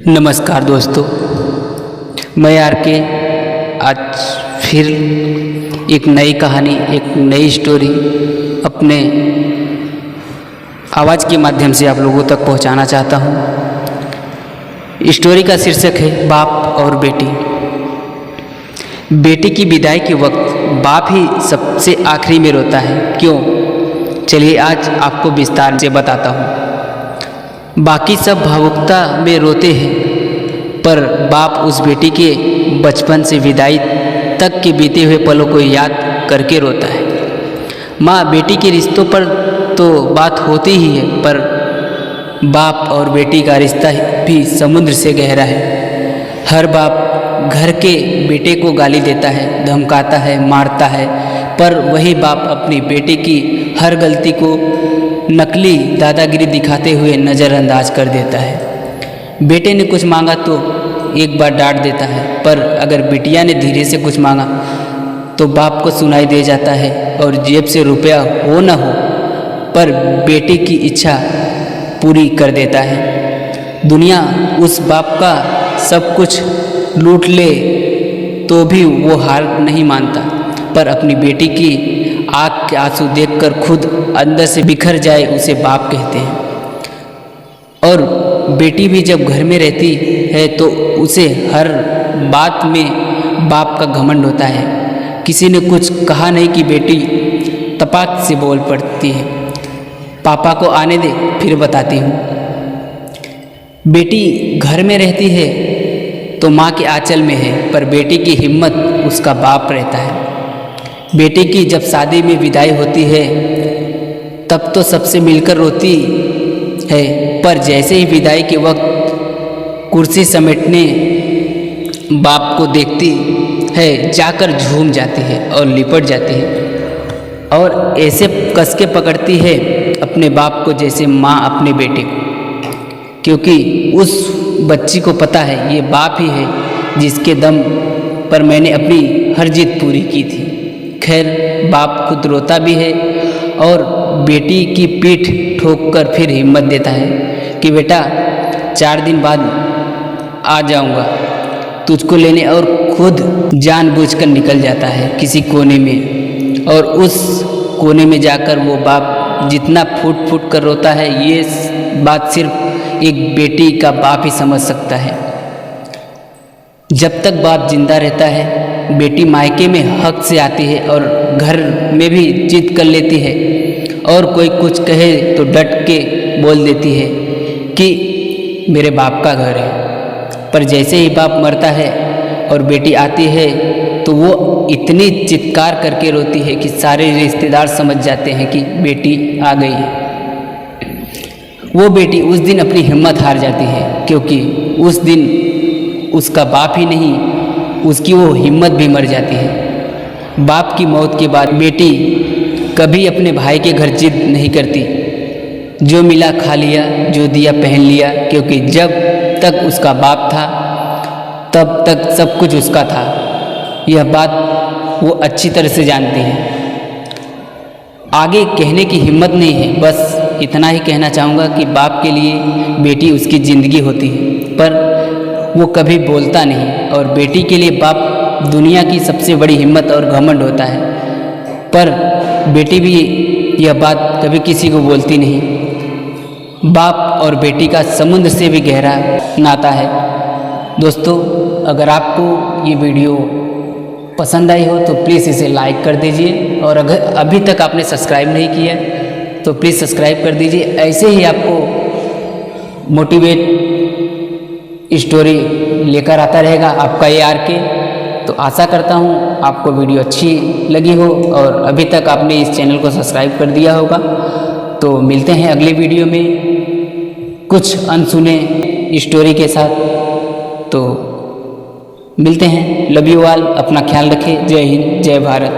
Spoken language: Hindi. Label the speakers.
Speaker 1: नमस्कार दोस्तों, मैं आर के आज फिर एक नई कहानी, एक नई स्टोरी अपने आवाज़ के माध्यम से आप लोगों तक पहुंचाना चाहता हूं। स्टोरी का शीर्षक है बाप और बेटी। बेटी की विदाई के वक्त बाप ही सबसे आखिरी में रोता है। क्यों? चलिए आज आपको विस्तार से बताता हूं। बाकी सब भावुकता में रोते हैं, पर बाप उस बेटी के बचपन से विदाई तक के बीते हुए पलों को याद करके रोता है। माँ बेटी के रिश्तों पर तो बात होती ही है, पर बाप और बेटी का रिश्ता भी समुद्र से गहरा है। हर बाप घर के बेटे को गाली देता है, धमकाता है, मारता है, पर वही बाप अपनी बेटी की हर गलती को नकली दादागिरी दिखाते हुए नज़रअंदाज कर देता है। बेटे ने कुछ मांगा तो एक बार डांट देता है, पर अगर बिटिया ने धीरे से कुछ मांगा तो बाप को सुनाई दे जाता है और जेब से रुपया हो न हो पर बेटी की इच्छा पूरी कर देता है। दुनिया उस बाप का सब कुछ लूट ले तो भी वो हार नहीं मानता, पर अपनी बेटी की आँख के आंसू देखकर खुद अंदर से बिखर जाए उसे बाप कहते हैं। और बेटी भी जब घर में रहती है तो उसे हर बात में बाप का घमंड होता है। किसी ने कुछ कहा नहीं कि बेटी तपाक से बोल पड़ती है, पापा को आने दे फिर बताती हूँ। बेटी घर में रहती है तो माँ के आंचल में है, पर बेटी की हिम्मत उसका बाप रहता है। बेटी की जब शादी में विदाई होती है तब तो सबसे मिलकर रोती है, पर जैसे ही विदाई के वक्त कुर्सी समेटने बाप को देखती है जाकर झूम जाती है और लिपट जाती है और ऐसे कस के पकड़ती है अपने बाप को जैसे माँ अपने बेटे को, क्योंकि उस बच्ची को पता है ये बाप ही है जिसके दम पर मैंने अपनी हर जिद पूरी की थी। खैर, बाप खुद रोता भी है और बेटी की पीठ ठोककर फिर हिम्मत देता है कि बेटा 4 दिन बाद आ जाऊंगा तुझको लेने, और खुद जानबूझकर निकल जाता है किसी कोने में। और उस कोने में जाकर वो बाप जितना फूट फूट कर रोता है, ये बात सिर्फ एक बेटी का बाप ही समझ सकता है। जब तक बाप जिंदा रहता है बेटी मायके में हक से आती है और घर में भी जिद कर लेती है, और कोई कुछ कहे तो डट के बोल देती है कि मेरे बाप का घर है। पर जैसे ही बाप मरता है और बेटी आती है तो वो इतनी चित्कार करके रोती है कि सारे रिश्तेदार समझ जाते हैं कि बेटी आ गई है। वो बेटी उस दिन अपनी हिम्मत हार जाती है, क्योंकि उस दिन उसका बाप ही नहीं उसकी वो हिम्मत भी मर जाती है। बाप की मौत के बाद बेटी कभी अपने भाई के घर जिद नहीं करती। जो मिला खा लिया, जो दिया पहन लिया, क्योंकि जब तक उसका बाप था तब तक सब कुछ उसका था। यह बात वो अच्छी तरह से जानती है। आगे कहने की हिम्मत नहीं है, बस इतना ही कहना चाहूँगा कि बाप के लिए बेटी उसकी ज़िंदगी होती है, पर वो कभी बोलता नहीं। और बेटी के लिए बाप दुनिया की सबसे बड़ी हिम्मत और घमंड होता है, पर बेटी भी यह बात कभी किसी को बोलती नहीं। बाप और बेटी का समुद्र से भी गहरा नाता है। दोस्तों, अगर आपको ये वीडियो पसंद आई हो तो प्लीज़ इसे लाइक कर दीजिए, और अगर अभी तक आपने सब्सक्राइब नहीं किया तो प्लीज़ सब्सक्राइब कर दीजिए। ऐसे ही आपको मोटिवेट स्टोरी लेकर आता रहेगा आपका ये आर के। तो आशा करता हूँ आपको वीडियो अच्छी लगी हो, और अभी तक आपने इस चैनल को सब्सक्राइब कर दिया होगा। तो मिलते हैं अगले वीडियो में कुछ अनसुने स्टोरी के साथ। तो मिलते हैं। लव यू ऑल, अपना ख्याल रखें। जय हिंद, जय भारत।